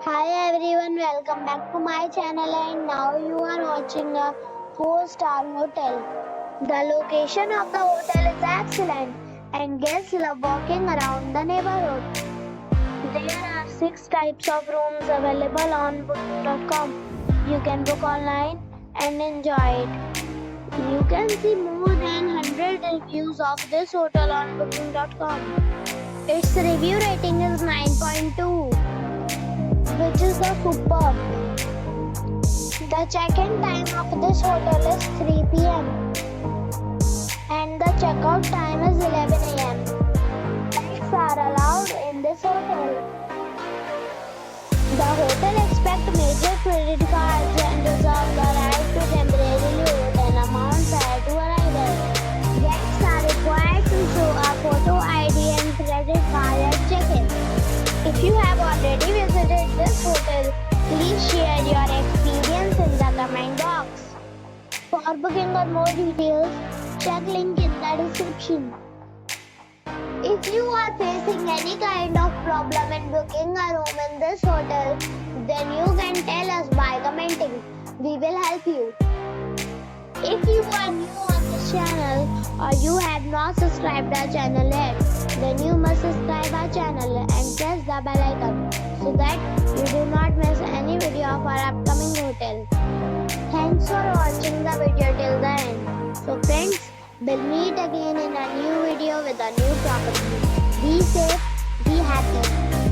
Hi everyone, welcome back to my channel and now you are watching a 4-star hotel. The location of the hotel is excellent and guests love walking around the neighborhood. There are 6 types of rooms available on booking.com. You can book online and enjoy it. You can see more than 100 reviews of this hotel on booking.com. Its review rating is 9.2, which is the superb. The check-in time of this hotel is 3 p.m. and the checkout time is 11 a.m. Pets are allowed in this hotel. The hotel expects major credit cards and reserves the right to temporarily hold an amount prior to arrival. Guests are required to show a photo ID and credit card at check-in. If you have already visited this hotel, please share your experience in the comment box. For booking or more details, check link in the description. If you are facing any kind of problem in booking a room in this hotel, then you can tell us by commenting. We will help you. If you are new on this channel or you have not subscribed our channel yet, then you must subscribe our channel and press the bell icon so that you do not miss any video of our upcoming hotel. Thanks for watching the video till the end. So friends, we'll meet again in a new video with a new property. Be safe, be happy.